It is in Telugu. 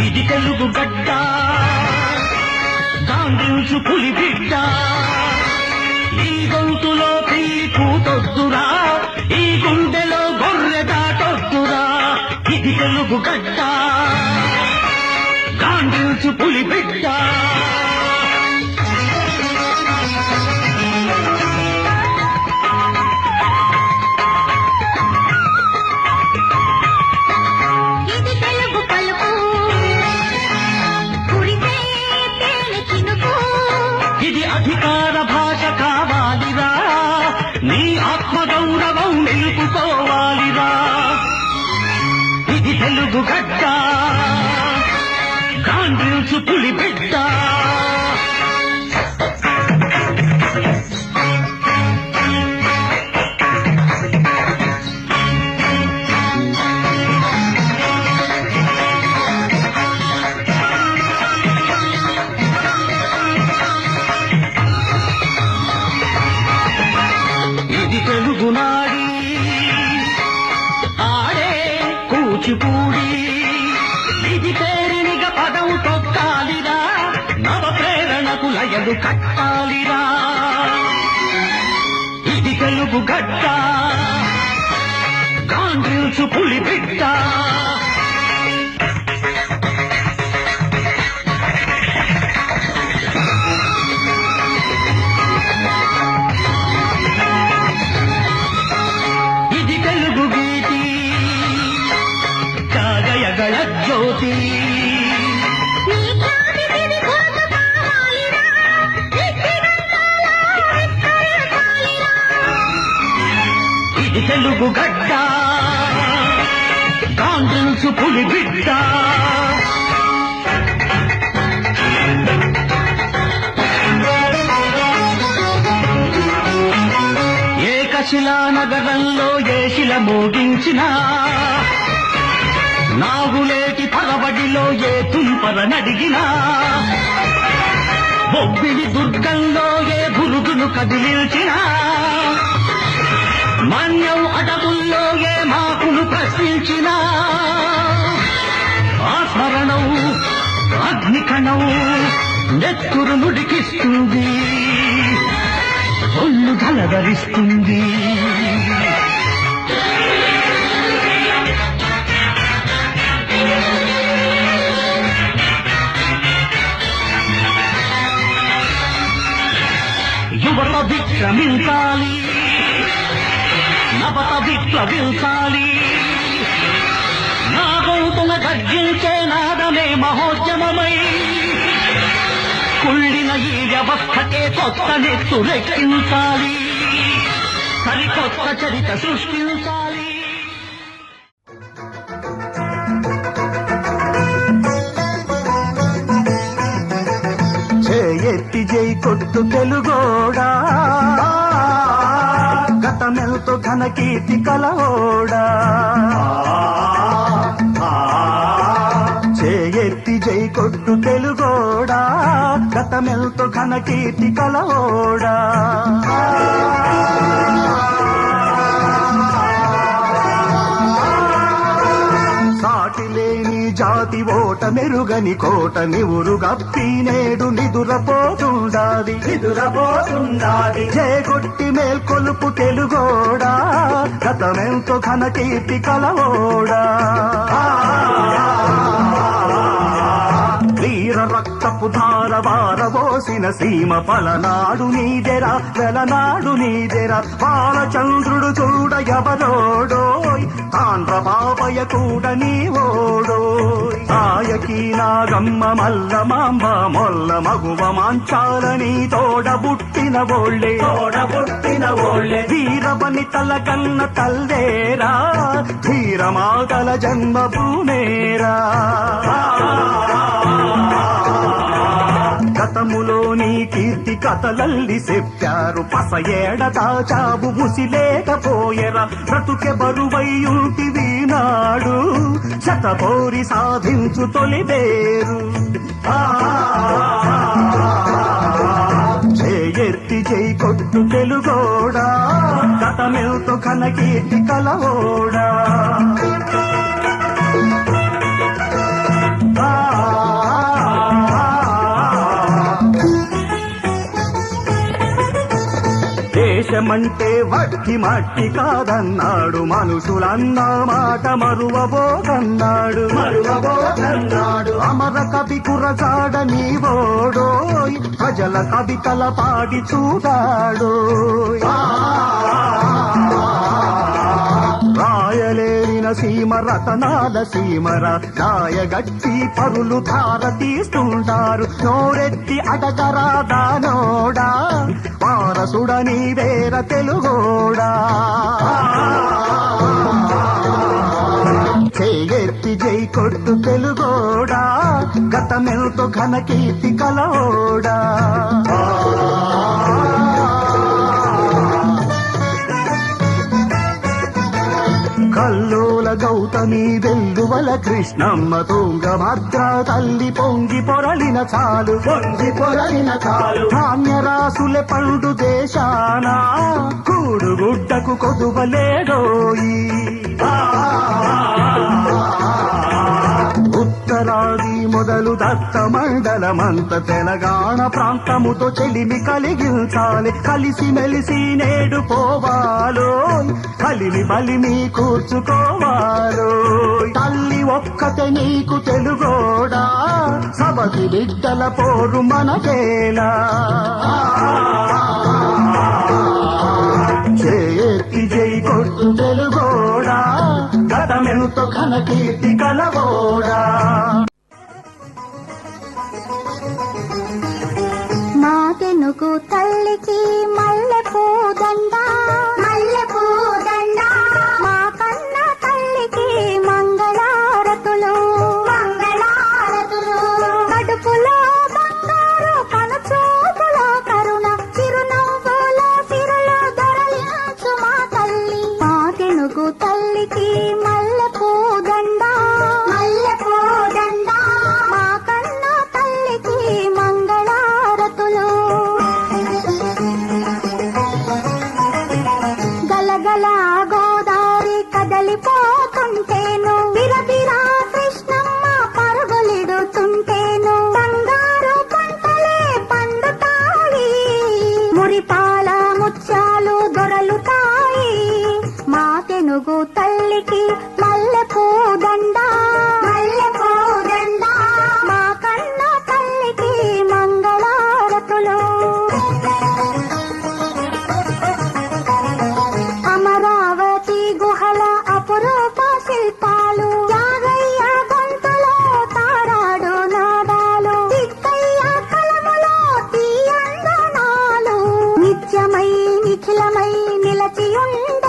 ఇది తెలుగు గడ్డ గాంధించు పులి బిడ్డ ఈ గొంతులో కూతొద్దురా ఈ గుండెలో గొర్రె దాటొద్దురా ఇది తెలుగు గడ్డ గాంధించు పులి బిడ్డ అధికార భాష కావాలిరా నీ ఆత్మగౌరవం నిలుపుకోవాలిరా ఇది తెలుగు గడ్డ గాంధించు పులి బిడ్డ తెలుగునాడి ఆడే కూచిపూడి ఇది పేరినిగ పదం తొక్కాలిరా నవ ప్రేరణకు లయలు కట్టాలిరా ఇది తెలుగు గడ్డ గాంధించు పులి బిడ్డ జ్యోతి ఇది తెలుగు గడ్డ గాంధించు పులి బిడ్డ ఏకశిలా నగరంలో ఏ శిల మోగించిన నాగులేటి పరవడిలో ఏ తుంపర నడిగినా బొబ్బిలి దుర్గంలో ఏ బురుగును కదిలించినా మన్యం అడవుల్లో ఏ మాకును ప్రశ్నించినా ఆ స్మరణం అగ్నికణం నెత్తురు నుడికిస్తుంది ఒళ్ళు గలగరిస్తుంది యువత విక్రమించాలి నవత విప్లవించాలి నా గౌతున గర్జించే నాదమే మహోద్యమమై కుళ్ళిన ఈ వ్యవస్థకే కొత్త నెత్తు రెక్కించాలి సరికొత్త చరిత సృష్టించాలి ఎత్తి జై కొట్టు తెలుగోడా గతమెల్తో ఘన కీర్తి కలవోడా చేయెత్తి జై కొట్టు తెలుగోడా గతమెల్తో ఘన కీర్తి కలవోడా సాటిలేని జాతి ఓట మెరుగని కోట నివురు గప్పి నేడు నిదురపోతుండాది చేకొట్టి మేల్కొలుపు తెలుగోడా గతమెంతో ఘన కీర్తి కలవోడా వీర రక్తపు ధార వారబోసిన సీమ పలనాడు నీదెరా వెలనాడు నీదెరా బాలచంద్రుడు చూడ ఎవరోడోయ్ తాండ్ర బాబయ్య కూడా నీవోడోయ్ ఆయకీ నాగమ్మ మల్ల మాంబ మొల్ల మగువ మాంచాలని తోడబుట్టిన ఓళ్ళే వీరబని తల కన్న తల్లేరా ధీరమాతల జన్మభూమేరా గతములో నీ కీర్తి కథలల్లి చెప్పారు పస ఏడ దాచావు ముసిలేకపోయెరా బ్రతుకె బరువయ్యుంటివి నాడు శతపోరి సాధించు తొలిదేరు చేయెత్తి జై కొట్టు తెలుగోడా గతమెల్ గతమెంతో ఘన కీర్తి కలవోడా దేశమంటే వట్టి మట్టి కాదన్నాడు, మనుషులన్న మాట మరువబోదన్నాడు. అమర కవి కురసాడ నీవోడోయ్, ప్రజల కవితల పాడి చూడాడు. రాయలేని సీమ రతనాల సీమర రాయగట్టి పరులు ధార తీస్తుంటారు. నోరెత్తి అడగరాదానోడా, వారసుడని వేర తెలుగోడా. చేగెత్తి జై కొట్టు తెలుగోడా, గతమెంతో ఘన కీర్తి కలవోడా. కల్లోల గౌతమి వెల్లువల కృష్ణమ్మ తుంగభద్ర తల్లి పొంగి పొరలిన చాలు ధాన్యరాసుల పండు దేశాన కూడుగుడ్డకు కొదువలేదోయి. ఉత్తరాది మొదలు దత్త మండలమంత తెలంగాణ ప్రాంతముతో చెలిమి కలిగించాలి. కలిసి మెలిసి నేడు పోవాలో, కలిమి బలిమి కూర్చుకోవాలో. తల్లి ఒక్కతే నీకు తెలుగోడా, సబతి బిడ్డల పోరు మనకేలా. చేతి జై కొట్టు తెలుగోడా, గతమెంతో ఘన కీర్తి కలవోడా. మాకెనుకు తల్లికి మల్లె పూదండ, మా కన్న తల్లికి మంగళారతులు, కడుపులో బంగారు కనుచూపులో కరుణ, చిరునవ్వులో సిరులు దొరలించు మా తల్లి. మాకెనుకు తల్లికి మల్లె పూదండ, మా కన్న తల్లికి మంగళారతులు. గలగల గోదావరి కదలిపోతుంటేను, బిరబిరా కృష్ణమ్మ పరుగులిడుతుంటేను, బంగారు పంటలే పండుతాయి, మురిపాల ముత్యాలు దొరలుతాయి. మా తెనుగు తల్లికి మల్లె పూదండ, మా కన్న తల్లికి మంగళారతులు. అమరావతి గుహల అపురూప శిల్పాలు, యాగయ్య గొంతులో తారాడు నాదాలు, తిక్కయ్య కలములో తీయందనాలు, నిత్యమై నిఖిలమై నిలచియుండ